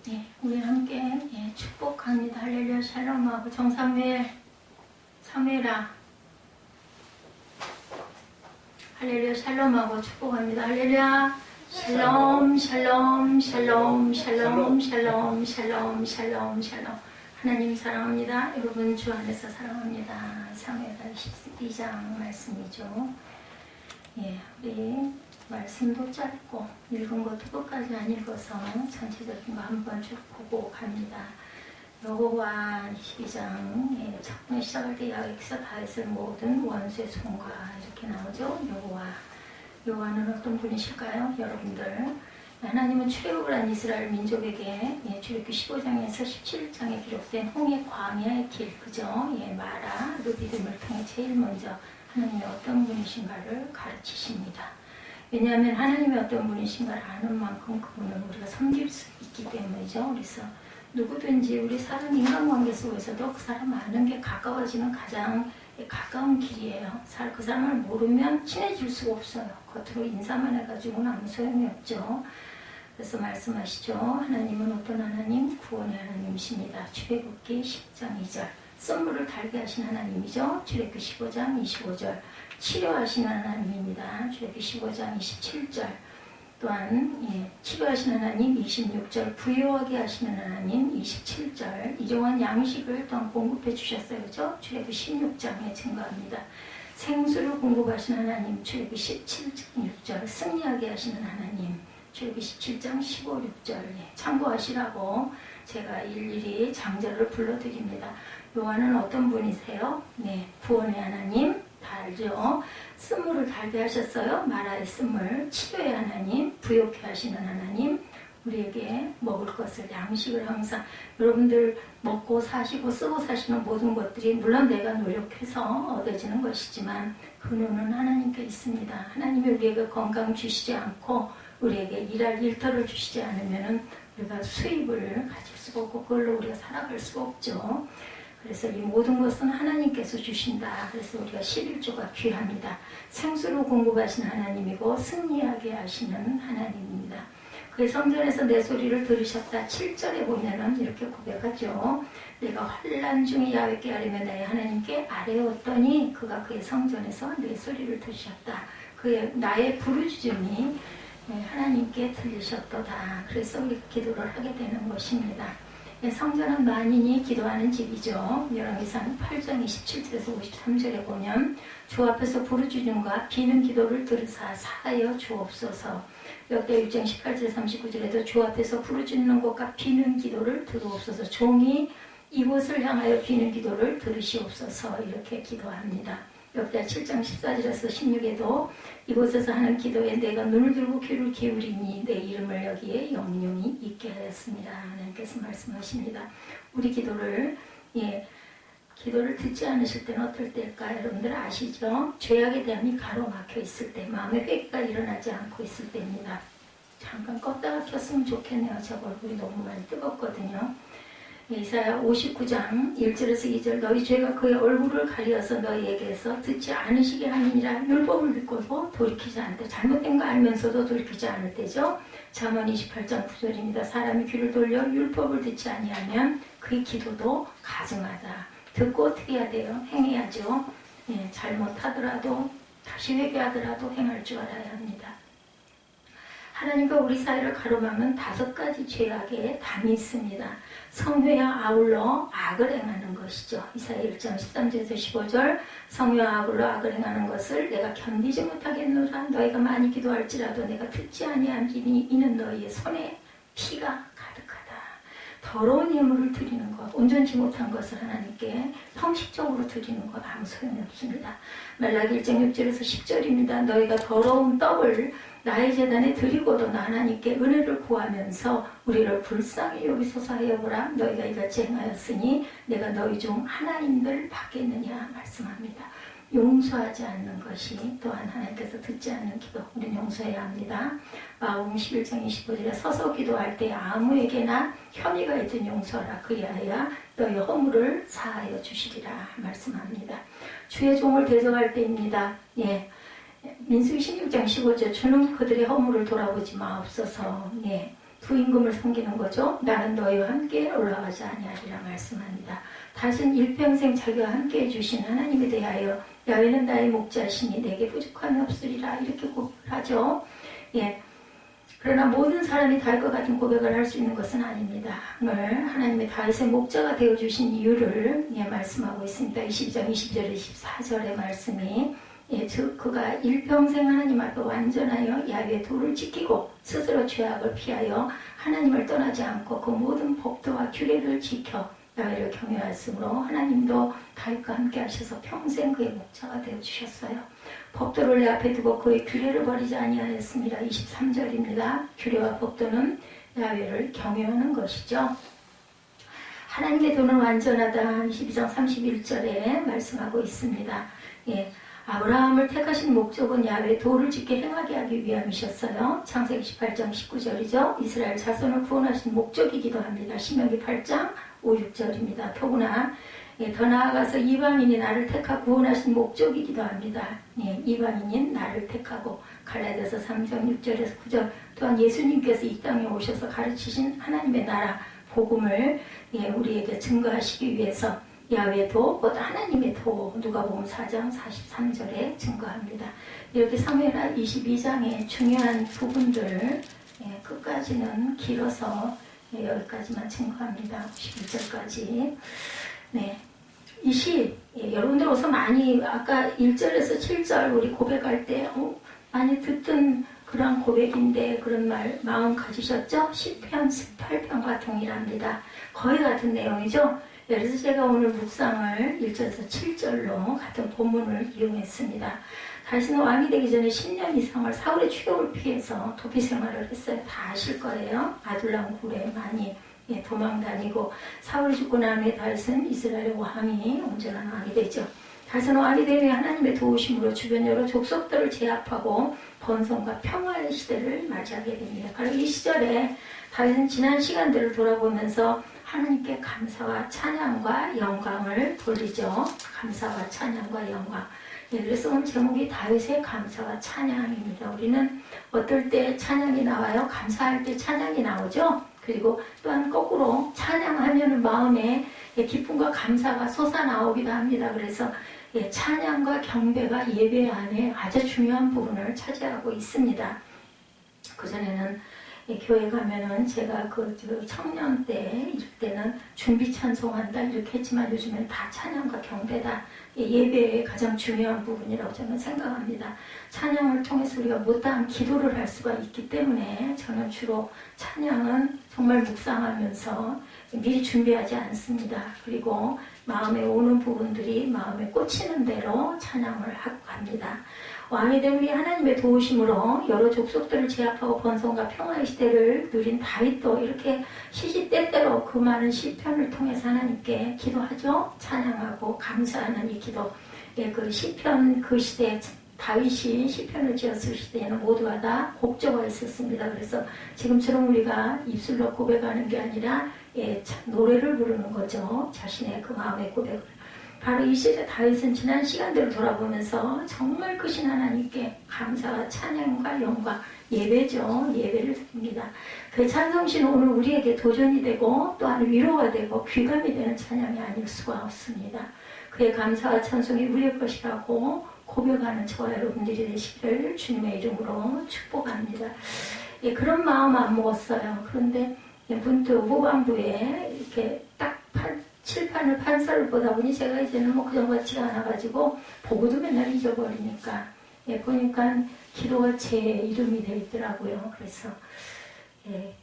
네, 우리 함께 축복합니다. 할렐루야 샬롬하고 사무엘아 할렐루야 샬롬하고 축복합니다. 할렐루야 샬롬 샬롬 샬롬 샬롬 샬롬 샬롬 샬롬 샬롬. 하나님 사랑합니다. 여러분 주 안에서 사랑합니다. 사무엘하 12장 말씀이죠. 우리 말씀도 짧고 읽은 것도 끝까지 안 읽어서 전체적인 거 한번 쭉 보고 갑니다. 여호와 22장 처음에 시작할 때 야외에서 다윗을 모든 원수의 손과 이렇게 나오죠. 여호와는 어떤 분이실까요? 여러분들, 하나님은 출애굽을 한 이스라엘 민족에게 출애굽기 15장에서 17장에 기록된 홍해 광야의 길, 그죠? 마라, 르비딤을 통해 제일 먼저 하나님이 어떤 분이신가를 가르치십니다. 왜냐하면 하나님이 어떤 분이신가를 아는 만큼 그분을 우리가 섬길 수 있기 때문이죠. 그래서 누구든지 우리 사람 인간관계 속에서도 그 사람 아는 게 가까워지는 가장 가까운 길이에요. 그 사람을 모르면 친해질 수가 없어요. 겉으로 인사만 해가지고는 아무 소용이 없죠. 그래서 말씀하시죠. 하나님은 어떤 하나님? 구원의 하나님이십니다. 출애굽기 10장 2절. 선물을 달게 하신 하나님이죠. 출애굽기 15장 25절. 치료하시는 하나님입니다. 출애굽기 15장 27절. 또한 치료하시는 하나님 26절. 부유하게 하시는 하나님 27절. 일용한 양식을 또한 공급해 주셨어요. 그죠? 출애굽기 16장에 증거합니다. 생수를 공급하시는 하나님 출애굽기 17장 6절. 승리하게 하시는 하나님 출애굽기 17장 15, 6절. 참고하시라고 제가 일일이 장절을 불러드립니다. 요한은 어떤 분이세요? 구원의 하나님 다 알죠? 쓴물을 달게 하셨어요. 마라의 쓴물. 치료의 하나님, 부욕케 하시는 하나님, 우리에게 먹을 것을, 양식을 항상, 여러분들 먹고 사시고 쓰고 사시는 모든 것들이 물론 내가 노력해서 얻어지는 것이지만 근원은 하나님께 있습니다. 하나님이 우리에게 건강 주시지 않고 우리에게 일할 일터를 주시지 않으면 우리가 수입을 가질 수가 없고 그걸로 우리가 살아갈 수가 없죠. 그래서 이 모든 것은 하나님께서 주신다. 그래서 우리가 11조가 귀합니다. 생수로 공급하신 하나님이고 승리하게 하시는 하나님입니다. 그의 성전에서 내 소리를 들으셨다. 7절에 보면은 이렇게 고백하죠. 내가 환난 중에 야외께 아뢰며 나의 하나님께 아뢰었더니 그가 그의 성전에서 내 소리를 들으셨다. 나의 부르짖음이 하나님께 들리셨도다. 그래서 우리가 기도를 하게 되는 것입니다. 성전은 만인이 기도하는 집이죠. 열왕기상 8장 27절에서 53절에 보면 주 앞에서 부르짖음과 비는 기도를 들으사 사하여 주옵소서. 역대 6장 18절 39절에도 주 앞에서 부르짖는 것과 비는 기도를 들으옵소서. 종이 이곳을 향하여 비는 기도를 들으시옵소서. 이렇게 기도합니다. 역대 7장 14절에서 16에도 이곳에서 하는 기도에 내가 눈을 들고 귀를 기울이니 내 이름을 여기에 영영이 있게 하였습니다. 하나님께서 말씀하십니다. 우리 기도를 듣지 않으실 때는 어떨 때일까? 여러분들 아시죠? 죄악에 대함이 가로막혀 있을 때, 마음의 회개가 일어나지 않고 있을 때입니다. 잠깐 껐다가 켰으면 좋겠네요. 저 얼굴이 너무 많이 뜨겁거든요. 이사야 59장 1절에서 2절. 너희 죄가 그의 얼굴을 가리어서 너희에게서 듣지 않으시게 함이니라. 율법을 듣고도 돌이키지 않을 때, 잘못된 거 알면서도 돌이키지 않을 때죠. 잠언 28장 9절입니다. 사람이 귀를 돌려 율법을 듣지 아니하면 그의 기도도 가증하다. 듣고 어떻게 해야 돼요? 행해야죠. 잘못하더라도 다시 회개하더라도 행할 줄 알아야 합니다. 하나님과 우리 사이를 가로막는 5가지 죄악의 담이 있습니다. 성회와 아울러 악을 행하는 것이죠. 이사야 1장 13절에서 15절. 성회와 아울러 악을 행하는 것을 내가 견디지 못하겠노라. 너희가 많이 기도할지라도 내가 듣지 아니하리니 이는 너희의 손에 피가 가득하다. 더러운 예물을 드리는 것, 온전치 못한 것을 하나님께 형식적으로 드리는 것 아무 소용이 없습니다. 말라기 1장 6절에서 10절입니다. 너희가 더러운 떡을 나의 제단에 드리고도 나 하나님께 은혜를 구하면서 우리를 불쌍히 여기소서 하여보라. 너희가 이같이 행하였으니 내가 너희 중 하나님들 받겠느냐 말씀합니다. 용서하지 않는 것이 또한 하나님께서 듣지 않는 기도, 우리는 용서해야 합니다. 마가복음 11장 25절에 서서 기도할 때 아무에게나 혐의가 있든 용서하라. 그리하여 너희 허물을 사하여 주시리라 말씀합니다. 주의 종을 대적할 때입니다. 민수기 16장 15절. 주는 그들의 허물을 돌아보지 마옵소서. 부임금을 섬기는 거죠. 나는 너희와 함께 올라가지 아니하리라 말씀합니다. 다윗은 일평생 자기와 함께 해주신 하나님에 대하여 야훼는 나의 목자시니 내게 부족함이 없으리라 이렇게 고백하죠. 예. 그러나 모든 사람이 다윗과 같은 고백을 할 수 있는 것은 아닙니다. 오늘 하나님의 다윗의 목자가 되어주신 이유를 말씀하고 있습니다. 22장 20절 24절의 말씀이 그가 일평생 하나님 앞에 완전하여 야훼의 도를 지키고 스스로 죄악을 피하여 하나님을 떠나지 않고 그 모든 법도와 규례를 지켜 야훼를 경외하였으므로 하나님도 다윗과 함께 하셔서 평생 그의 목자가 되어주셨어요. 법도를 내 앞에 두고 그의 규례를 버리지 아니하였습니다. 23절입니다. 규례와 법도는 야훼를 경외하는 것이죠. 하나님의 도는 완전하다. 22장 31절에 말씀하고 있습니다. 예. 아브라함을 택하신 목적은 야훼의 도를 지켜 행하게 하기 위함이셨어요. 창세기 18장 19절이죠. 이스라엘 자손을 구원하신 목적이기도 합니다. 신명기 8장 5, 6절입니다. 더구나 더 나아가서 이방인이 나를 택하고 구원하신 목적이기도 합니다. 이방인인 나를 택하고 갈라디아서 3장 6절에서 9절 또한 예수님께서 이 땅에 오셔서 가르치신 하나님의 나라 복음을 우리에게 증거하시기 위해서 야훼의 도, 곧 하나님의 도, 누가복음 4장 43절에 증거합니다. 이렇게 사무엘하 22장의 중요한 부분들 끝까지는 길어서 여기까지만 증거합니다. 11절까지. 네. 이 시, 여러분들 어서 많이 아까 1절에서 7절 우리 고백할 때 많이 듣던 그런 고백인데 그런 마음 가지셨죠? 10편, 18편과 동일합니다. 거의 같은 내용이죠? 그래서 제가 오늘 묵상을 1절에서 7절로 같은 본문을 이용했습니다. 다윗은 왕이 되기 전에 10년 이상을 사울의 추격을 피해서 도피 생활을 했어요. 다 아실 거예요. 아둘람 굴에 많이 도망 다니고 사울이 죽고 난 후에 다윗은 이스라엘의 왕이 온전한 왕이 되죠. 다윗은 왕이 되며 하나님의 도우심으로 주변 여러 족속들을 제압하고 번성과 평화의 시대를 맞이하게 됩니다. 바로 이 시절에 다윗은 지난 시간들을 돌아보면서 하나님께 감사와 찬양과 영광을 돌리죠. 감사와 찬양과 영광. 그래서 오늘 제목이 다윗의 감사와 찬양입니다. 우리는 어떨 때 찬양이 나와요? 감사할 때 찬양이 나오죠. 그리고 또한 거꾸로 찬양하면 마음에 기쁨과 감사가 솟아나오기도 합니다. 그래서 찬양과 경배가 예배 안에 아주 중요한 부분을 차지하고 있습니다. 그전에는 교회 가면은 제가 그 청년 때 이럴 때는 준비 찬송한다 이렇게 했지만 요즘엔 다 찬양과 경배다. 예배의 가장 중요한 부분이라고 저는 생각합니다. 찬양을 통해서 우리가 못다한 기도를 할 수가 있기 때문에 저는 주로 찬양은 정말 묵상하면서 미리 준비하지 않습니다. 그리고 마음에 오는 부분들이 마음에 꽂히는 대로 찬양을 하고 갑니다. 왕이 된 후에 하나님의 도우심으로 여러 족속들을 제압하고 번성과 평화의 시대를 누린 다윗도 이렇게 시시때때로 그 많은 시편을 통해서 하나님께 기도하죠. 찬양하고 감사하는 이 기도. 그 시편 그 시대 다윗이 시편을 지었을 시대에는 모두가 다 곡조가 있었습니다. 그래서 지금처럼 우리가 입술로 고백하는 게 아니라 노래를 부르는 거죠. 자신의 그 마음의 고백을. 바로 이 시대 다윗은 지난 시간들을 돌아보면서 정말 크신 하나님께 감사와 찬양과 영광, 예배죠. 예배를 드립니다. 그 찬송시는 오늘 우리에게 도전이 되고 또한 위로가 되고 귀감이 되는 찬양이 아닐 수가 없습니다. 그의 감사와 찬송이 우리의 것이라고 고백하는 저와 여러분들이 되시기를 주님의 이름으로 축복합니다. 그런 마음 안 먹었어요. 그런데 문득 후반부에 이렇게 딱 칠판을 판서를 보다 보니 제가 이제는 뭐 그전 같지가 않아가지고 보고도 맨날 잊어버리니까 보니까 기도가 제 이름이 되어 있더라고요. 그래서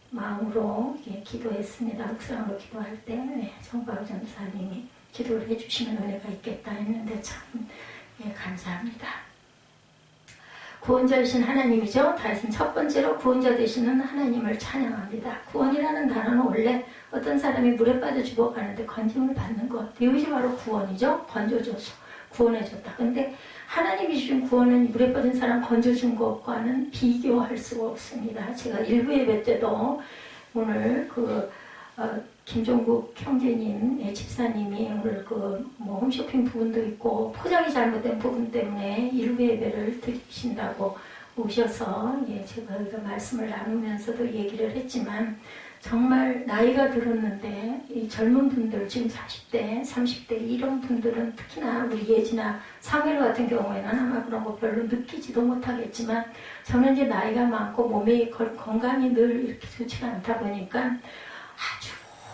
마음으로 기도했습니다. 묵상으로 기도할 때 정바우 전사님이 기도를 해주시면 은혜가 있겠다 했는데 참 감사합니다. 구원자이신 하나님이죠. 다윗은 첫 번째로 구원자 되시는 하나님을 찬양합니다. 구원이라는 단어는 원래 어떤 사람이 물에 빠져 죽어가는데 건짐을 받는 것. 이것이 바로 구원이죠. 건져줘서 구원해줬다. 근데 하나님이 주신 구원은 물에 빠진 사람 건져준 것과는 비교할 수가 없습니다. 제가 일부 예배 때도 오늘 김종국 형제님, 집사님이 오늘 홈쇼핑 부분도 있고 포장이 잘못된 부분 때문에 일부 예배를 드리신다고 오셔서 제가 여기서 말씀을 나누면서도 얘기를 했지만 정말 나이가 들었는데 이 젊은 분들 지금 40대, 30대 이런 분들은 특히나 우리 예지나 사무엘 같은 경우에는 아마 그런 거 별로 느끼지도 못하겠지만 저는 이제 나이가 많고 몸이 건강이 늘 이렇게 좋지가 않다 보니까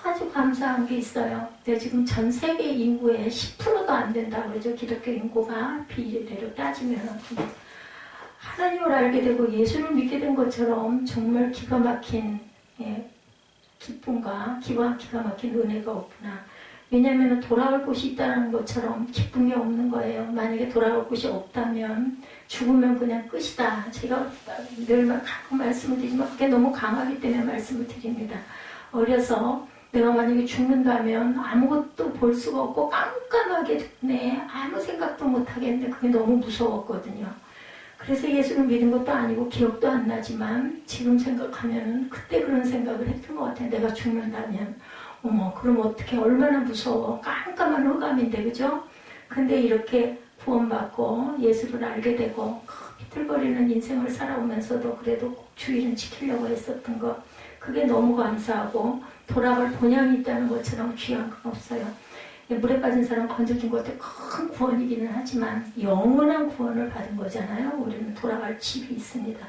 아주 감사한 게 있어요. 근데 지금 전 세계 인구의 10%도 안 된다고 그러죠. 기독교 인구가 비례로 따지면 하나님을 알게 되고 예수를 믿게 된 것처럼 정말 기가 막힌 기쁨과 기가 막힌 은혜가 없구나. 왜냐하면 돌아갈 곳이 있다는 것처럼 기쁨이 없는 거예요. 만약에 돌아갈 곳이 없다면 죽으면 그냥 끝이다. 제가 늘 가끔 말씀을 드리지만 그게 너무 강하기 때문에 말씀을 드립니다. 어려서 내가 만약에 죽는다면 아무것도 볼 수가 없고 깜깜하게 죽네. 아무 생각도 못 하겠는데 그게 너무 무서웠거든요. 그래서 예수를 믿은 것도 아니고 기억도 안 나지만 지금 생각하면 그때 그런 생각을 했던 것 같아요. 내가 죽는다면 어머 그럼 어떻게 얼마나 무서워. 깜깜한 흑암인데 그죠? 근데 이렇게 구원받고 예수를 알게 되고 비틀거리는 인생을 살아오면서도 그래도 꼭 주일은 지키려고 했었던 것 그게 너무 감사하고 돌아갈 본향이 있다는 것처럼 귀한 건 없어요. 물에 빠진 사람 건져준 것도 큰 구원이기는 하지만 영원한 구원을 받은 거잖아요. 우리는 돌아갈 집이 있습니다.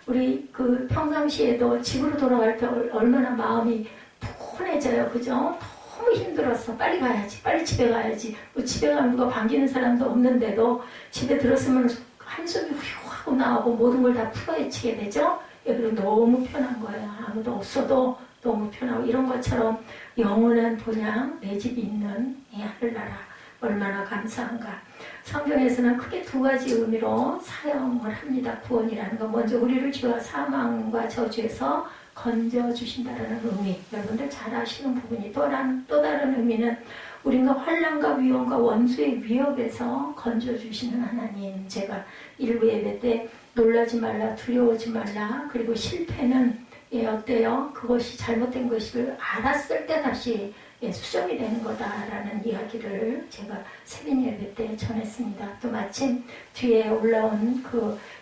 우리 평상시에도 집으로 돌아갈 때 얼마나 마음이 푸근해져요. 그죠? 너무 힘들었어. 빨리 가야지. 빨리 집에 가야지. 뭐 집에 가면 누가 반기는 사람도 없는데도 집에 들었으면 한숨이 휘 하고 나오고 모든 걸 다 풀어헤치게 되죠. 그리고 너무 편한 거예요. 아무도 없어도 너무 편하고 이런 것처럼 영원한 본향 내 집이 있는 이 하늘나라 얼마나 감사한가. 성경에서는 크게 두 가지 의미로 사용을 합니다. 구원이라는 거. 먼저 우리를 죄와 사망과 저주에서 건져주신다는 의미. 여러분들 잘 아시는 부분이 또 다른 의미는 우리가 환난과 위험과 원수의 위협에서 건져주시는 하나님. 제가 일부 예배 때 놀라지 말라, 두려워하지 말라, 그리고 실패는 어때요? 그것이 잘못된 것을 알았을 때 다시 수정이 되는 거다라는 이야기를 제가 세빈 예배 때 전했습니다. 또 마침 뒤에 올라온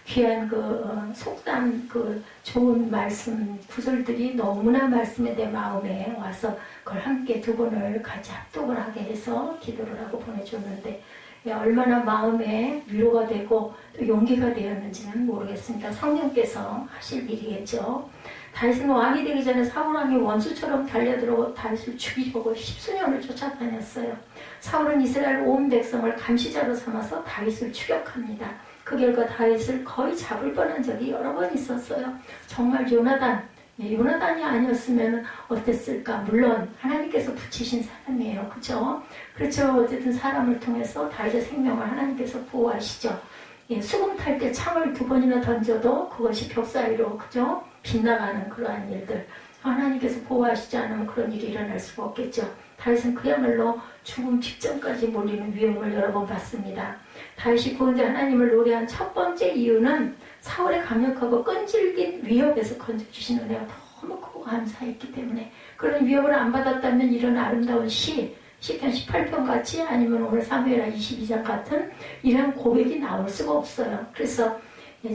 귀한 속담 좋은 말씀 구절들이 너무나 말씀에 내 마음에 와서 그걸 함께 두 번을 같이 합독을 하게 해서 기도를 하고 보내줬는데 얼마나 마음에 위로가 되고 또 용기가 되었는지는 모르겠습니다. 성령께서 하실 일이겠죠. 다윗은 왕이 되기 전에 사울왕이 원수처럼 달려들어 다윗을 죽이려고 십수년을 쫓아다녔어요. 사울은 이스라엘 온 백성을 감시자로 삼아서 다윗을 추격합니다. 그 결과 다윗을 거의 잡을 뻔한 적이 여러 번 있었어요. 정말 요나단이 아니었으면 어땠을까? 물론 하나님께서 붙이신 사람이에요. 그죠? 그렇죠. 어쨌든 사람을 통해서 다윗의 생명을 하나님께서 보호하시죠. 수금 탈 때 창을 2번이나 던져도 그것이 벽 사이로 그죠? 빗나가는 그러한 일들. 하나님께서 보호하시지 않으면 그런 일이 일어날 수가 없겠죠. 다윗은 그야말로 죽음 직전까지 몰리는 위험을 여러 번 받습니다. 다윗이 구원자 하나님을 노래한 첫 번째 이유는 사울의 강력하고 끈질긴 위협에서 건져주신 은혜가 너무 크고 감사했기 때문에 그런 위협을 안 받았다면 이런 아름다운 시편 18편 같이 아니면 오늘 사무엘하 22장 같은 이런 고백이 나올 수가 없어요. 그래서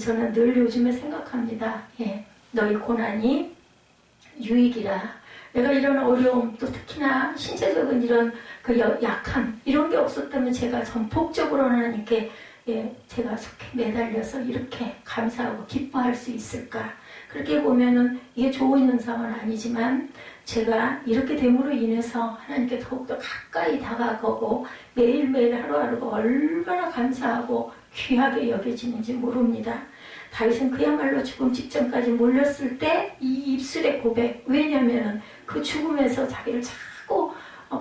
저는 늘 요즘에 생각합니다. 너희 고난이 유익이라. 내가 이런 어려움 또 특히나 신체적인 이런 약함 이런 게 없었다면 제가 전폭적으로 하나님께 제가 속해 매달려서 이렇게 감사하고 기뻐할 수 있을까. 그렇게 보면은 이게 좋은 현상은 아니지만 제가 이렇게 됨으로 인해서 하나님께 더욱더 가까이 다가가고 매일매일 하루하루가 얼마나 감사하고 귀하게 여겨지는지 모릅니다. 다윗은 그야말로 죽음 직전까지 몰렸을 때 이 입술의 고백, 왜냐하면 그 죽음에서 자기를 자꾸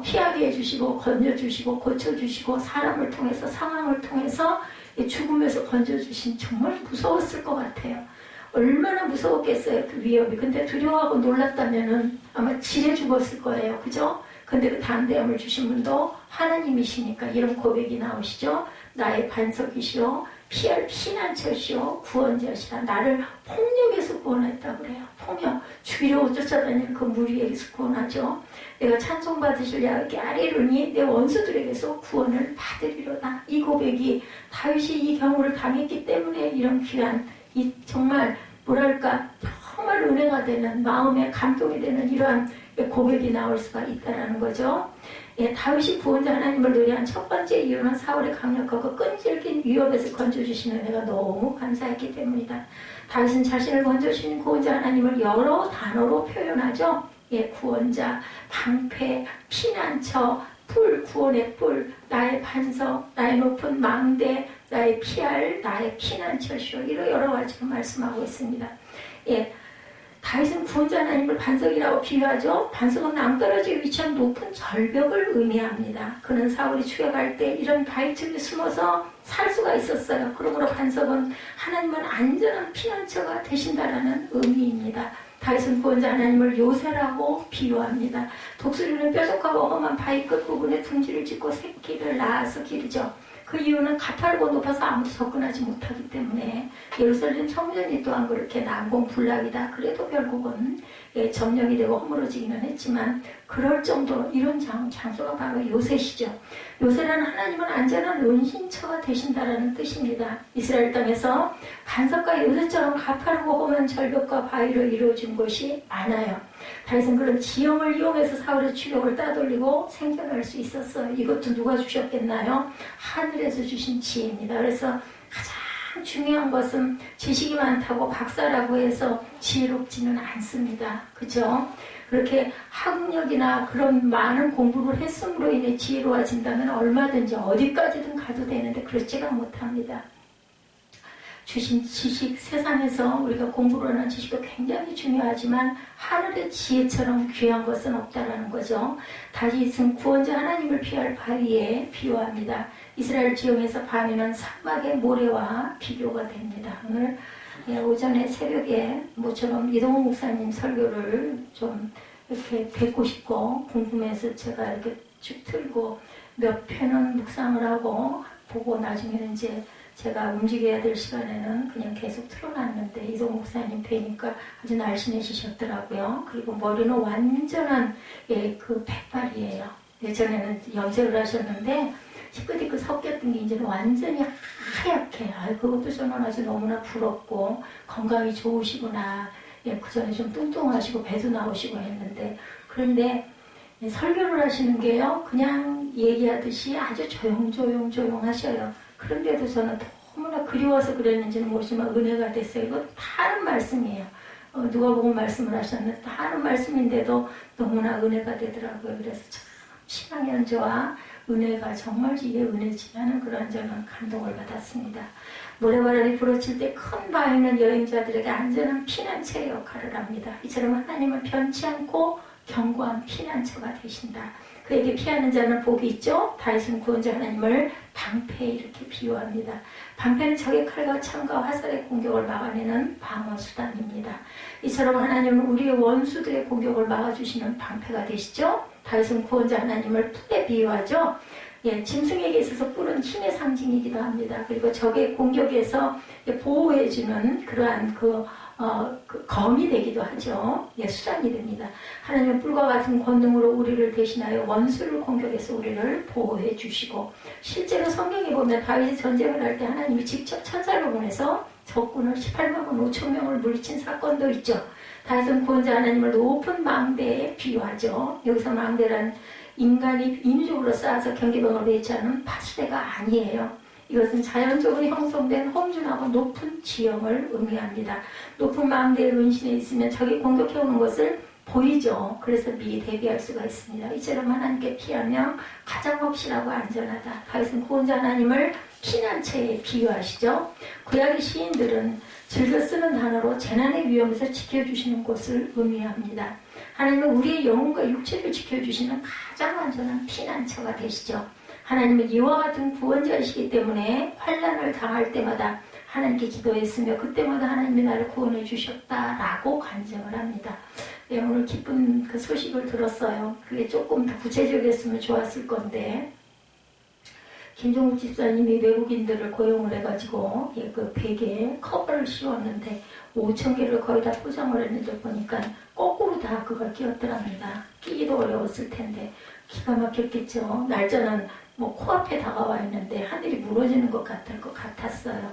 피하게 해주시고 건져주시고 고쳐주시고 사람을 통해서 상황을 통해서 죽음에서 건져주신 정말 무서웠을 것 같아요. 얼마나 무서웠겠어요, 그 위협이. 근데 두려워하고 놀랐다면은 아마 지레 죽었을 거예요. 그죠? 근데 그 담대함을 주신 분도 하나님이시니까 이런 고백이 나오시죠? 나의 반석이시오, 피할 피난처시오, 구원자시라. 나를 폭력에서 구원했다고 그래요. 폭력. 죽이려고 쫓아다니는 그 무리에게서 구원하죠. 내가 찬송받으실 야곱께 아뢰르니 내 원수들에게서 구원을 받으리로다. 이 고백이 다윗이 이 경우를 당했기 때문에 이런 귀한 이 정말 뭐랄까 정말 은혜가 되는 마음에 감동이 되는 이러한 고백이 나올 수가 있다라는 거죠. 예, 다윗이 구원자 하나님을 노래한 첫 번째 이유는 사울의 강력하고 끈질긴 위협에서 건져주시는 은혜가 너무 감사했기 때문이다. 다윗은 자신을 건져주신 구원자 하나님을 여러 단어로 표현하죠. 예, 구원자, 방패, 피난처, 뿔, 구원의 뿔, 나의 반석, 나의 높은 망대, 나의 피할, 나의 피난처시오. 이런 여러 가지로 말씀하고 있습니다. 예, 다윗은 구원자 하나님을 반석이라고 비유하죠. 반석은 낭떠러지에 위치한 높은 절벽을 의미합니다. 그는 사울이 추격할 때 이런 바위 틈에 숨어서 살 수가 있었어요. 그러므로 반석은 하나님은 안전한 피난처가 되신다라는 의미입니다. 다윗은 구원자 하나님을 요새라고 비유합니다. 독수리는 뾰족하고 험한 바위 끝부분에 둥지를 짓고 새끼를 낳아서 기르죠. 그 이유는 가파르고 높아서 아무도 접근하지 못하기 때문에. 예루살렘 성전이 또한 그렇게 난공불락이다. 그래도 결국은 점령이 되고 허물어지기는 했지만 그럴 정도로 이런 장소가 바로 요새시죠. 요새라는 하나님은 안전한 은신처가 되신다라는 뜻입니다. 이스라엘 땅에서 반석과 요새처럼 가파르고 험한 절벽과 바위로 이루어진 곳이 많아요. 다윗은 그런 지형을 이용해서 사울의 추격을 따돌리고 생존할 수 있었어요. 이것도 누가 주셨겠나요? 하늘에서 주신 지혜입니다. 그래서 가장 중요한 것은 지식이 많다고 박사라고 해서 지혜롭지는 않습니다. 그죠? 그렇게 학력이나 그런 많은 공부를 했음으로 인해 지혜로워진다면 얼마든지 어디까지든 가도 되는데 그렇지가 못합니다. 주신 지식, 세상에서 우리가 공부를 하는 지식도 굉장히 중요하지만 하늘의 지혜처럼 귀한 것은 없다라는 거죠. 다윗은 구원자 하나님을 피할 바위에 비유합니다. 이스라엘 지형에서 바위는 사막의 모래와 비교가 됩니다. 오늘 오전에 새벽에 모처럼 이동훈 목사님 설교를 좀 이렇게 뵙고 싶고 궁금해서 제가 이렇게 쭉 틀고 몇 편은 묵상을 하고 보고 나중에는 이제 제가 움직여야 될 시간에는 그냥 계속 틀어놨는데 이동 목사님 뵈니까 아주 날씬해지셨더라고요. 그리고 머리는 완전한 그 백발이에요. 예전에는 염색을 하셨는데 시끄디끄 섞였던 게 이제는 완전히 하얗게. 그것도 저는 아주 너무나 부럽고 건강이 좋으시구나. 그 전에 좀 뚱뚱하시고 배도 나오시고 했는데 그런데 설교를 하시는 게요. 그냥 얘기하듯이 아주 조용 하셔요. 그런데도 저는 너무나 그리워서 그랬는지는 모르지만 은혜가 됐어요. 이거 다른 말씀이에요. 누가 보고 말씀을 하셨는데 다른 말씀인데도 너무나 은혜가 되더라고요. 그래서 참 신앙 연주와 은혜가 정말 이게 은혜지 하는 그런 저는 감동을 받았습니다. 모래바람이 불어칠 때 큰 바위는 여행자들에게 안전한 피난처의 역할을 합니다. 이처럼 하나님은 변치 않고 견고한 피난처가 되신다. 그에게 피하는 자는 복이 있죠. 다윗은 구원자 하나님을 방패에 이렇게 비유합니다. 방패는 적의 칼과 창과 화살의 공격을 막아내는 방어수단입니다. 이처럼 하나님은 우리의 원수들의 공격을 막아주시는 방패가 되시죠. 다윗은 구원자 하나님을 풀에 비유하죠. 짐승에게 있어서 뿔은 힘의 상징이기도 합니다. 그리고 적의 공격에서 보호해주는 그러한 그 검이 되기도 하죠. 수단이 됩니다. 하나님은 뿔과 같은 권능으로 우리를 대신하여 원수를 공격해서 우리를 보호해 주시고 실제로 성경에 보면 다윗이 전쟁을 할 때 하나님이 직접 천사를 보내서 적군을 18만 5천 명을 물리친 사건도 있죠. 다윗은 구원자 하나님을 높은 망대에 비유하죠. 여기서 망대란 인간이 인위적으로 쌓아서 경계병을 배치하는 파수대가 아니에요. 이것은 자연적으로 형성된 험준하고 높은 지형을 의미합니다. 높은 망대의 은신에 있으면 적이 공격해오는 것을 보이죠. 그래서 미리 대비할 수가 있습니다. 이처럼 하나님께 피하면 가장 확실하고 안전하다. 다윗은 구원자 하나님을 피난처에 비유하시죠. 구약의 시인들은 즐겨 쓰는 단어로 재난의 위험에서 지켜주시는 곳을 의미합니다. 하나님은 우리의 영혼과 육체를 지켜주시는 가장 안전한 피난처가 되시죠. 하나님은 이와 같은 구원자이시기 때문에 환난을 당할 때마다 하나님께 기도했으며 그때마다 하나님이 나를 구원해 주셨다라고 간증을 합니다. 오늘 기쁜 그 소식을 들었어요. 그게 조금 더 구체적이었으면 좋았을 건데 김종국 집사님이 외국인들을 고용을 해가지고 그 베개에 커버를 씌웠는데 5,000개를 거의 다 포장을 했는데 보니까 거꾸로 다 그걸 끼웠더랍니다. 끼기도 어려웠을 텐데 기가 막혔겠죠. 날짜는 코앞에 다가와 있는데 하늘이 무너지는 것 같았어요.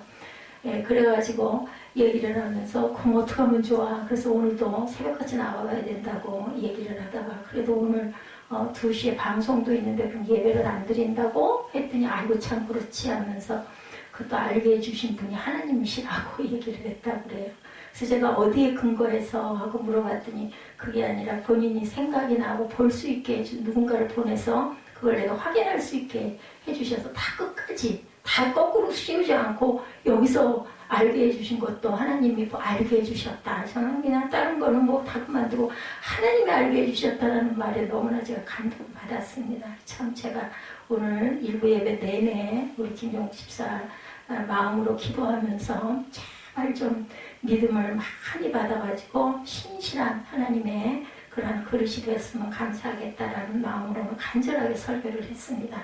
예, 그래가지고 얘기를 하면서 그럼 어떻게 하면 좋아? 그래서 오늘도 새벽같이 나와봐야 된다고 얘기를 하다가 그래도 오늘 2시에 방송도 있는데 그럼 예배를 안 드린다고 했더니 아이고 참 그렇지 하면서 그것도 알게 해주신 분이 하나님이시라고 얘기를 했다고 그래요. 그래서 제가 어디에 근거해서 하고 물어봤더니 그게 아니라 본인이 생각이 나고 볼 수 있게 해준 누군가를 보내서 그걸 내가 확인할 수 있게 해주셔서 다 끝까지 다 거꾸로 씌우지 않고 여기서 알게 해주신 것도 하나님이 알게 해주셨다. 저는 그냥 다른 거는 뭐 다 그만두고 하나님이 알게 해주셨다는 말에 너무나 제가 감동받았습니다. 참 제가 오늘 일부 예배 내내 우리 김종국 집사 마음으로 기도하면서 제발 좀 믿음을 많이 받아가지고 신실한 하나님의 그러한 그릇이 됐으면 감사하겠다라는 마음으로 간절하게 설교를 했습니다.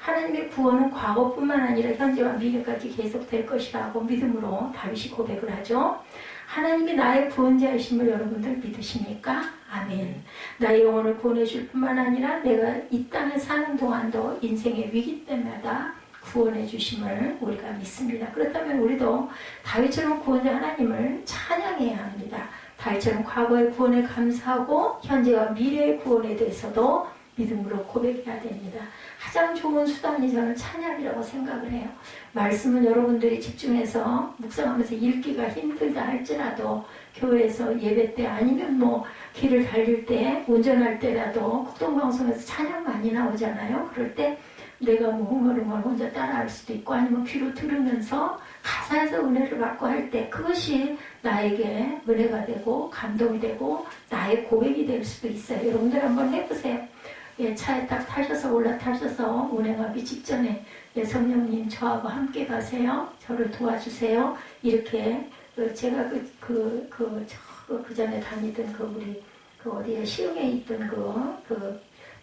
하나님의 구원은 과거뿐만 아니라 현재와 미래까지 계속될 것이라고 믿음으로 다윗이 고백을 하죠. 하나님이 나의 구원자이심을 여러분들 믿으십니까? 아멘. 나의 영혼을 구원해줄 뿐만 아니라 내가 이 땅에 사는 동안도 인생의 위기 때마다 구원해 주심을 우리가 믿습니다. 그렇다면 우리도 다윗처럼 구원자 하나님을 찬양해야 합니다. 다윗처럼 과거의 구원에 감사하고 현재와 미래의 구원에 대해서도 믿음으로 고백해야 됩니다. 가장 좋은 수단이 저는 찬양이라고 생각을 해요. 말씀은 여러분들이 집중해서 묵상하면서 읽기가 힘들다 할지라도 교회에서 예배 때 아니면 뭐 길을 달릴 때 운전할 때라도 국동방송에서 찬양 많이 나오잖아요. 그럴 때 내가 뭐 흥얼흥얼 혼자 따라할 수도 있고 아니면 귀로 들으면서 가사에서 은혜를 받고 할 때 그것이 나에게 은혜가 되고 감동이 되고 나의 고백이 될 수도 있어요. 여러분들 한번 해보세요. 예, 차에 딱 타셔서 올라타셔서 운행하기 직전에 예, 성령님 저하고 함께 가세요. 저를 도와주세요. 이렇게 제가 그 전에 다니던 우리 어디에 시흥에 있던 그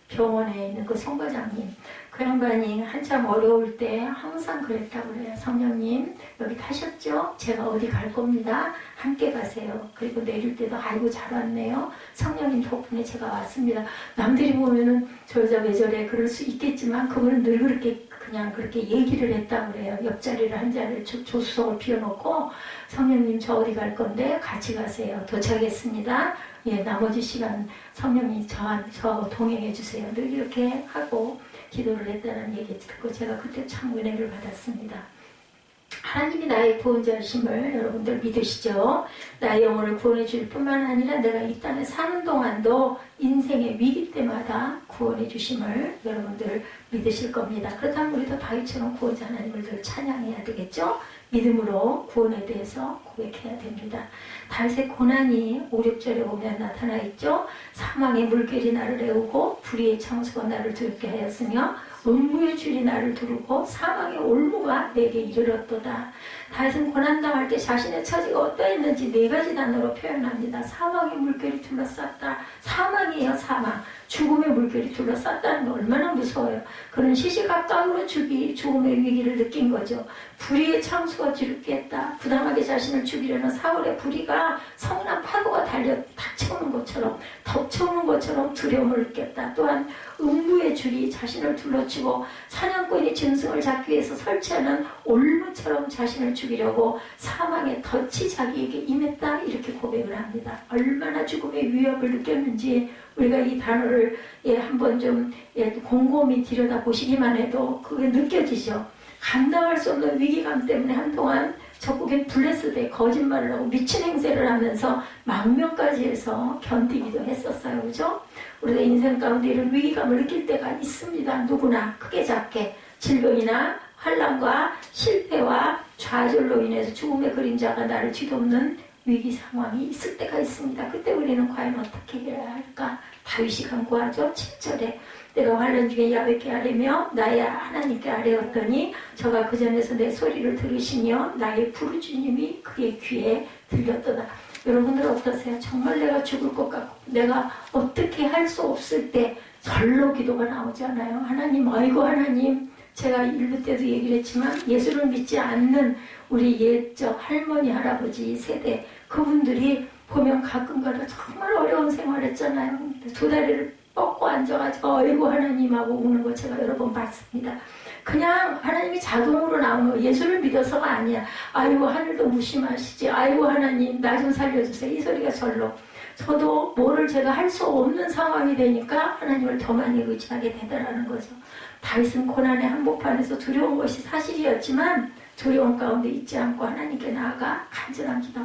병원에 있는 그 송과장님 그 양반이 한참 어려울 때 항상 그랬다고 그래요. 성령님 여기 타셨죠? 제가 어디 갈 겁니다. 함께 가세요. 그리고 내릴 때도 아이고 잘 왔네요. 성령님 덕분에 제가 왔습니다. 남들이 보면은 저 여자 왜 저래 그럴 수 있겠지만 그분은 늘 그렇게 얘기를 했다고 그래요. 옆자리를 한 자리를 조수석을 비워놓고 성령님 저 어디 갈 건데 같이 가세요. 도착했습니다. 예, 나머지 시간 성령님 저하고 동행해 주세요. 늘 이렇게 하고 기도를 했다는 얘기 듣고 제가 그때 참 은혜를 받았습니다. 하나님이 나의 구원자이심을 여러분들 믿으시죠? 나의 영혼을 구원해 줄 뿐만 아니라 내가 이 땅에 사는 동안도 인생의 위기 때마다 구원해 주심을 여러분들 믿으실 겁니다. 그렇다면 우리도 다윗처럼 구원자 하나님을 늘 찬양해야 되겠죠? 믿음으로 구원에 대해서 고백해야 됩니다. 다윗의 고난이 5, 6절에 보면 나타나 있죠. 사망의 물결이 나를 애우고 불의의 창수가 나를 두렵게 하였으며 음부의 줄이 나를 두르고 사망의 올무가 내게 이르렀도다. 다윗은 고난당할 때 자신의 처지가 어떠했는지 4가지 단어로 표현합니다. 사망의 물결이 둘러쌌다. 사망이에요, 사망. 죽음의 물결이 둘러쌌다는 거 얼마나 무서워요. 그는 시시각각으로 죽음의 위기를 느낀 거죠. 불의의 창수가 두렵게 했다. 부당하게 자신을 죽이려는 사울의 불의가 성난 파도가 닥쳐오는 것처럼 덮쳐오는 것처럼 두려움을 느꼈다. 또한 음부의 줄이 자신을 둘러치고 사냥꾼이 짐승을 잡기 위해서 설치하는 올무처럼 자신을 죽이려고 사망의 덫이 자기에게 임했다. 이렇게 고백을 합니다. 얼마나 죽음의 위협을 느꼈는지 우리가 이 단어를 한번 좀 곰곰이 들여다보시기만 해도 그게 느껴지죠. 감당할 수 없는 위기감 때문에 한동안 적국인 블레스드에 거짓말을 하고 미친 행세를 하면서 망명까지 해서 견디기도 했었어요. 그죠? 우리가 인생 가운데 이런 위기감을 느낄 때가 있습니다. 누구나 크게 작게 질병이나 환난과 실패와 좌절로 인해서 죽음의 그림자가 나를 뒤덮는 위기 상황이 있을 때가 있습니다. 그때 우리는 과연 어떻게 해야 할까? 다윗이 간구하죠. 7절에 내가 환난 중에 야훼께 아뢰며 나의 하나님께 아뢰었더니 저가 그 전에서 내 소리를 들으시며 나의 부르짖음이 그의 귀에 들렸도다. 여러분들 어떠세요? 정말 내가 죽을 것 같고 내가 어떻게 할 수 없을 때 절로 기도가 나오잖아요. 하나님, 아이고 하나님, 제가 일부 때도 얘기를 했지만 예수를 믿지 않는 우리 옛적 할머니, 할아버지 세대 그분들이 보면 가끔가다 정말 어려운 생활을 했잖아요. 2다리를 뻗고 앉아가지고 어이구 하나님 하고 우는 거 제가 여러 번 봤습니다. 그냥 하나님이 자동으로 나오는 거, 예수를 믿어서가 아니야. 아이고 하늘도 무심하시지, 아이고 하나님 나 좀 살려주세요, 이 소리가 절로. 저도 뭐를 제가 할 수 없는 상황이 되니까 하나님을 더 많이 의지하게 되더라는 거죠. 다윗은 고난의 한복판에서 두려운 것이 사실이었지만 두려움 가운데 있지 않고 하나님께 나아가 간절한 기도.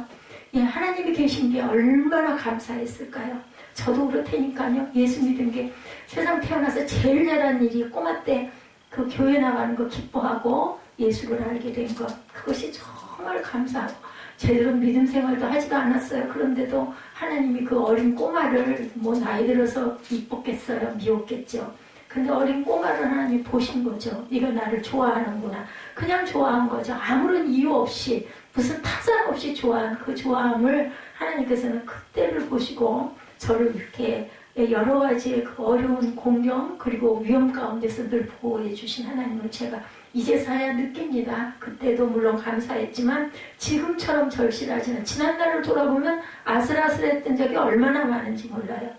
예, 하나님이 계신 게 얼마나 감사했을까요? 저도 그렇다니까요. 예수 믿은 게 세상 태어나서 제일 잘한 일이 꼬마 때 그 교회 나가는 거 기뻐하고 예수를 알게 된 것. 그것이 정말 감사하고, 제대로 믿음 생활도 하지도 않았어요. 그런데도 하나님이 그 어린 꼬마를 뭐 나이 들어서 이뻤겠어요? 미웠겠죠. 근데 어린 꼬마를 하나님이 보신 거죠. 네가 나를 좋아하는구나. 그냥 좋아한 거죠. 아무런 이유 없이, 무슨 타산 없이 좋아한 그 좋아함을 하나님께서는 그때를 보시고 저를 이렇게 여러 가지의 그 어려운 공경 그리고 위험 가운데서 늘 보호해 주신 하나님을 제가 이제서야 느낍니다. 그때도 물론 감사했지만 지금처럼 절실하지는, 지난날을 돌아보면 아슬아슬했던 적이 얼마나 많은지 몰라요.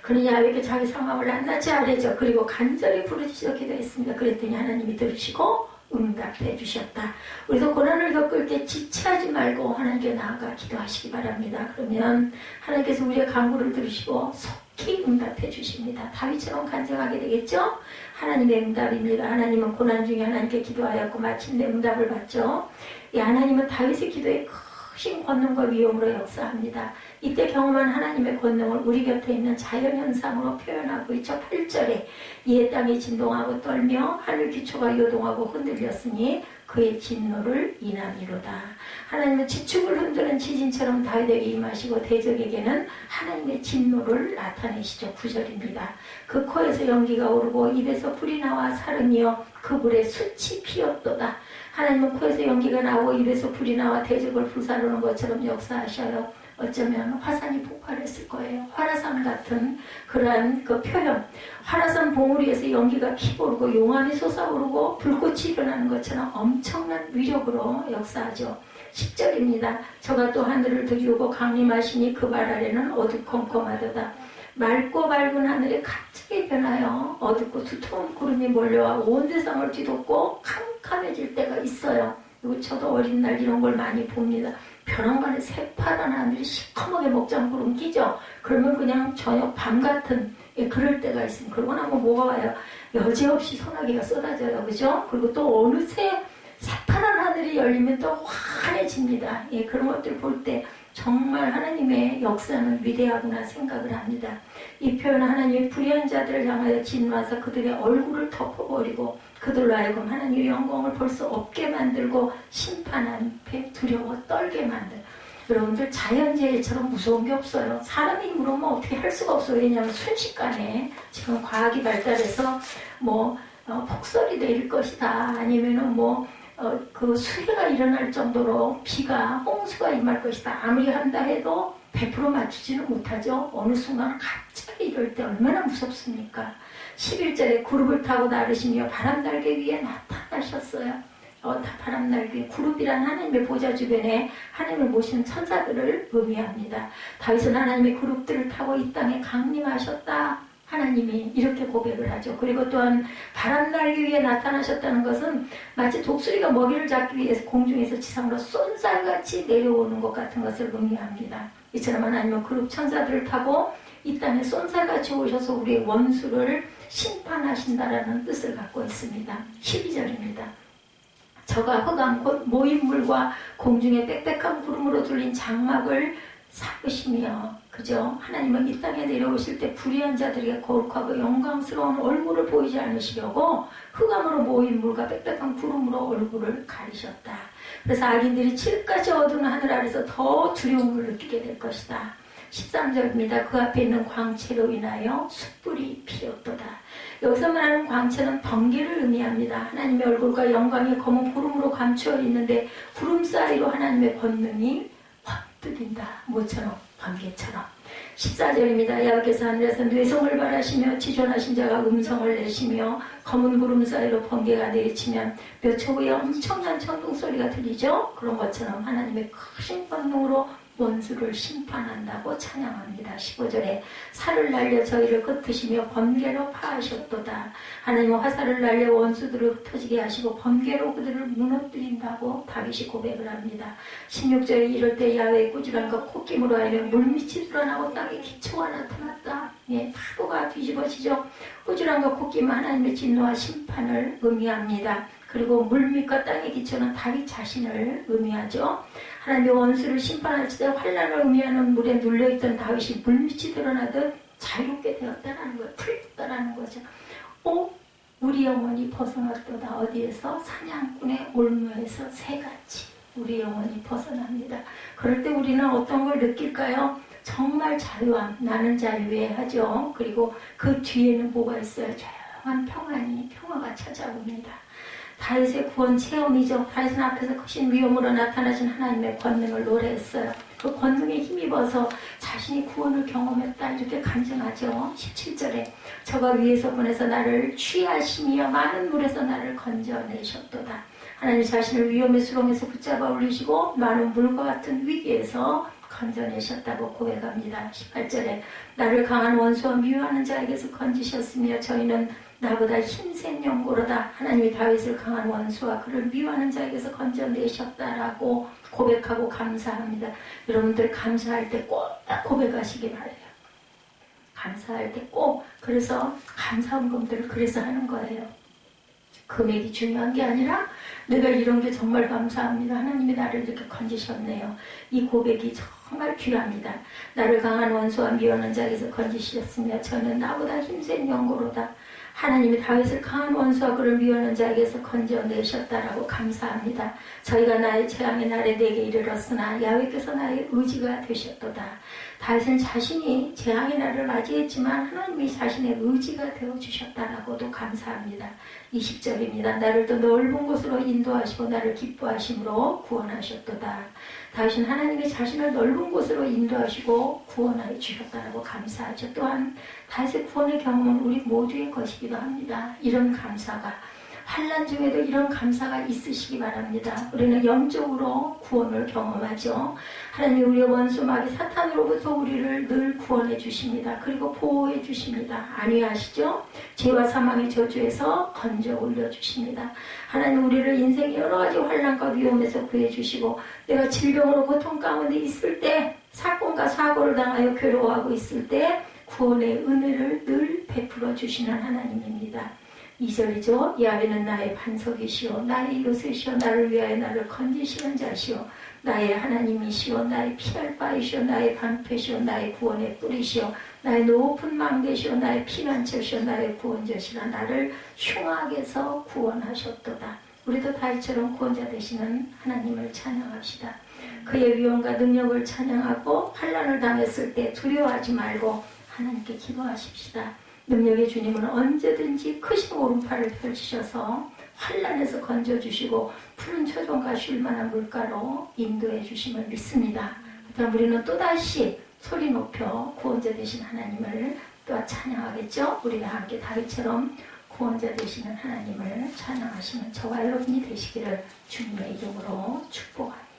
그러니 야훼께 자기 상황을 낱낱이 아뢰죠. 그리고 간절히 부르짖어 기도했습니다. 그랬더니 하나님이 들으시고 응답해 주셨다. 우리도 고난을 겪을 때 지체하지 말고 하나님께 나아가 기도하시기 바랍니다. 그러면 하나님께서 우리의 간구를 들으시고 속히 응답해 주십니다. 다윗처럼 간증하게 되겠죠? 하나님의 응답입니다. 하나님은 고난 중에 하나님께 기도하였고 마침내 응답을 받죠. 이 하나님은 다윗의 기도에 크신 권능과 위엄으로 역사합니다. 이때 경험한 하나님의 권능을 우리 곁에 있는 자연현상으로 표현하고 있죠. 8절에 이에 땅이 진동하고 떨며 하늘 기초가 요동하고 흔들렸으니 그의 진노를 인함이로다. 하나님은 지축을 흔드는 지진처럼 다윗에게 임하시고 대적에게는 하나님의 진노를 나타내시죠. 9절입니다. 그 코에서 연기가 오르고 입에서 불이 나와 사르니어 그 불에 숯이 피었도다. 하나님은 코에서 연기가 나오고 입에서 불이 나와 대적을 불사르는 것처럼 역사하셔요. 어쩌면 화산이 폭발했을 거예요. 화라산 같은 그러한 그 표현. 화라산 봉우리에서 연기가 피고르고 용암이 솟아오르고 불꽃이 일어나는 것처럼 엄청난 위력으로 역사하죠. 10절입니다. 저가 또 하늘을 들이우고 강림하시니 그 발 아래는 어두컴컴하도다. 맑고 밝은 하늘이 갑자기 변하여 어둡고 두터운 구름이 몰려와 온 세상을 뒤덮고 캄캄해질 때가 있어요. 그리고 저도 어린 날 이런 걸 많이 봅니다. 벼랑간에 새파란 하늘이 시커멓게 먹장구름 끼죠. 그러면 그냥 저녁 밤 같은 그럴 때가 있습니다. 그러고 나면 뭐가 와요? 여지없이 소나기가 쏟아져요. 그죠? 그리고 또 어느새 새파란 하늘이 열리면 또 환해집니다. 그런 것들 볼 때 정말 하나님의 역사는 위대하구나 생각을 합니다. 이 표현은 하나님이 불의한 자들을 향하여 진노하사 그들의 얼굴을 덮어버리고 그들로 하여금 하나님의 영광을 볼 수 없게 만들고 심판 앞에 두려워 떨게 만들. 여러분들 자연재해처럼 무서운 게 없어요. 사람의 힘으로 뭐 어떻게 할 수가 없어요. 왜냐하면 순식간에 지금 과학이 발달해서 뭐 폭설이 내릴 것이다. 아니면은 그 수해가 일어날 정도로 비가 홍수가 임할 것이다. 아무리 한다 해도 100% 맞추지는 못하죠. 어느 순간 갑자기 이럴 때 얼마나 무섭습니까? 11절에 구룹을 타고 나르시며 바람날개 위에 나타나셨어요. 바람날개, 구룹이란 하나님의 보좌 주변에 하나님을 모시는 천사들을 의미합니다. 다윗은 하나님의 구룹들을 타고 이 땅에 강림하셨다. 하나님이 이렇게 고백을 하죠. 그리고 또한 바람날개 위에 나타나셨다는 것은 마치 독수리가 먹이를 잡기 위해서 공중에서 지상으로 쏜살같이 내려오는 것 같은 것을 의미합니다. 이처럼 하나님은 그룹 천사들을 타고 이 땅에 쏜살같이 오셔서 우리의 원수를 심판하신다라는 뜻을 갖고 있습니다. 12절입니다. 저가 흑암 곧 모인물과 공중에 빽빽한 구름으로 둘린 장막을 삭으시며, 그죠? 하나님은 이 땅에 내려오실 때 불의한 자들에게 거룩하고 영광스러운 얼굴을 보이지 않으시려고 흑암으로 모인 물과 빽빽한 구름으로 얼굴을 가리셨다. 그래서 악인들이 칠까지 어두운 하늘 아래서 더 두려움을 느끼게 될 것이다. 13절입니다. 그 앞에 있는 광채로 인하여 숯불이 피었도다. 여기서 말하는 광채는 번개를 의미합니다. 하나님의 얼굴과 영광이 검은 구름으로 감추어 있는데 구름 사이로 하나님의 권능이 헛뜨린다. 뭐처럼? 번개처럼. 14절입니다. 야훼께서 하늘에서 뇌성을 발하시며 지존하신 자가 음성을 내시며 검은 구름 사이로 번개가 내리치면 몇 초 후에 엄청난 천둥 소리가 들리죠. 그런 것처럼 하나님의 크신 권능으로 원수를 심판한다고 찬양합니다. 15절에 살을 날려 저희를 흩으시며 번개로 파하셨도다. 하나님은 화살을 날려 원수들을 흩어지게 하시고 번개로 그들을 무너뜨린다고 다윗이 고백을 합니다. 16절에 이럴 때 야훼의 꾸지람과 콧김으로 하여 물밑이 드러나고 땅에 기초가 나타났다. 예, 파도가 뒤집어지죠. 꾸지람과 콧김은 하나님의 진노와 심판을 의미합니다. 그리고 물밑과 땅의 기초는 다윗 자신을 의미하죠. 하나님의 원수를 심판할 때 환난을 의미하는 물에 눌려있던 다윗이 물밑이 드러나듯 자유롭게 되었다라는 거예요. 풀렸다라는 거죠. 우리 영혼이 벗어났도다. 어디에서? 사냥꾼의 올무에서 새같이 우리 영혼이 벗어납니다. 그럴 때 우리는 어떤 걸 느낄까요? 정말 자유함, 나는 자유해 하죠. 그리고 그 뒤에는 뭐가 있어요? 조용한 평화가 찾아옵니다. 다윗의 구원 체험이죠. 다윗은 앞에서 크신 위험으로 나타나신 하나님의 권능을 노래했어요. 그 권능에 힘입어서 자신이 구원을 경험했다 이렇게 간증하죠. 17절에 저가 위에서 보내서 나를 취하시며 많은 물에서 나를 건져내셨도다. 하나님 자신을 위험의 수렁에서 붙잡아 올리시고 많은 물과 같은 위기에서 건져내셨다고 고백합니다. 18절에 나를 강한 원수와 미워하는 자에게서 건지셨으며 저희는 나보다 힘센 영고로다. 하나님이 다윗을 강한 원수와 그를 미워하는 자에게서 건져내셨다라고 고백하고 감사합니다. 여러분들 감사할 때 꼭 고백하시기 바래요. 감사할 때 꼭. 그래서 감사헌금들을 그래서 하는 거예요. 금액이 중요한 게 아니라 내가 이런 게 정말 감사합니다. 하나님이 나를 이렇게 건지셨네요. 이 고백이 정말 귀합니다. 나를 강한 원수와 미워하는 자에게서 건지셨으며 저는 나보다 힘센 영고로다. 하나님이 다윗을 강한 원수와 그를 미워하는 자에게서 건져내셨다라고 감사합니다. 저희가 나의 재앙의 날에 내게 이르렀으나 야훼께서 나의 의지가 되셨도다. 다윗은 자신이 재앙의 날을 맞이했지만 하나님이 자신의 의지가 되어주셨다라고도 감사합니다. 20절입니다. 나를 또 넓은 곳으로 인도하시고 나를 기뻐하심으로 구원하셨도다. 다윗은 하나님이 자신을 넓은 곳으로 인도하시고 구원하여 주셨다라고 감사하죠. 또한 다윗의 구원의 경험은 우리 모두의 것이기도 합니다. 이런 감사가 환난 중에도 이런 감사가 있으시기 바랍니다. 우리는 영적으로 구원을 경험하죠. 하나님이 우리의 원수 마귀 사탄으로부터 우리를 늘 구원해 주십니다. 그리고 보호해 주십니다. 안위하시죠? 죄와 사망의 저주에서 건져 올려 주십니다. 하나님 우리를 인생의 여러 가지 환난과 위험에서 구해 주시고 내가 질병으로 고통 가운데 있을 때 사건과 사고를 당하여 괴로워하고 있을 때 구원의 은혜를 늘 베풀어 주시는 하나님입니다. 2절이죠. 야훼는 나의 반석이시오 나의 요새시오 나를 위하여 나를 건지시는 자시오 나의 하나님이시오 나의 피할 바이시오 나의 방패시오 나의 구원의 뿌리시오 나의 높은 망대시오 나의 피난처시오 나의 구원자시라 나를 흉악에서 구원하셨도다. 우리도 다윗처럼 구원자 되시는 하나님을 찬양합시다. 그의 위엄과 능력을 찬양하고 환난을 당했을 때 두려워하지 말고 하나님께 기도하십시다. 능력의 주님은 언제든지 크신 오른팔을 펼치셔서 환난에서 건져주시고 푸른 초종과 쉴만한 물가로 인도해 주심을 믿습니다. 그다음 우리는 또다시 소리 높여 구원자 되신 하나님을 또 찬양하겠죠. 우리가 함께 다윗처럼 구원자 되시는 하나님을 찬양하시는 저와 여러분이 되시기를 주님의 이름으로 축복합니다.